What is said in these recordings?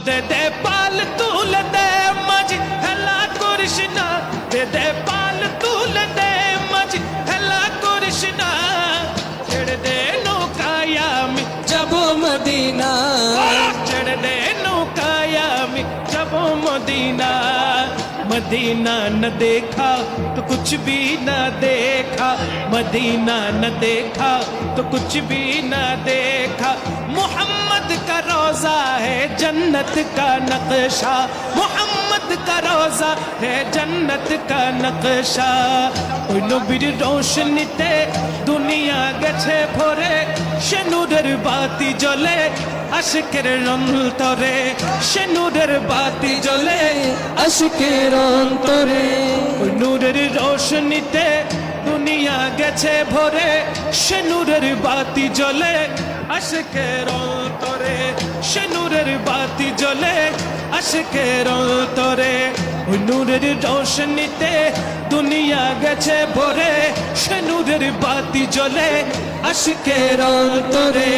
দে দে পাল তুলে দে মাঝি হেলা করিস না, দে দে পাল তুলে দে মাঝি হেলা করিস না, ছেড়ে দে নৌকায় আমি যাবো মদিনা, ছেড়ে দে নৌকায় আমি যাবো মদিনা। मदीना न देखा तो कुछ भी न देखा, मदीना न देखा तो कुछ भी न देखा। मोहम्मद का रोजा है जन्नत का नक्शा, मोहम्मद का रोजा है जन्नत का नक्शा। ওই নবীর রোশনীতে দুনিয়া গেছে ভরে, সে নূরের বাতি জ্বলে আশিকের অন্তরে, সে নূরের বাতি জ্বলে আশিকের অন্তরে। ওই নূরের রোশনীতে দুনিয়া গেছে ভরে, সে নূরের বাতি জ্বলে আশিকের অন্তরে, সে নূরের বাতি জ্বলে আশিকের অন্তরে। ওই নূরের রোশনীতে দুনিয়া গেছে ভরে, সে নূরের বাতি জ্বলে আশিকের অন্তরে,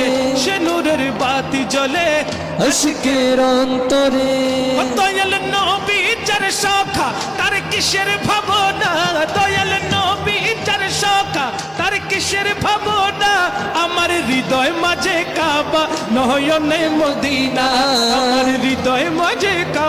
সে নূরের বাতি জ্বলে আশিকের অন্তরে। দয়াল নবী যার সখা তার কিসের ভাবনা, দয়াল নবী যার সখা তার কিসের ভাবনা। আমার হৃদয় মাঝে কাবা নয়নে মদিনা, আমার হৃদয় মাঝে কাবা।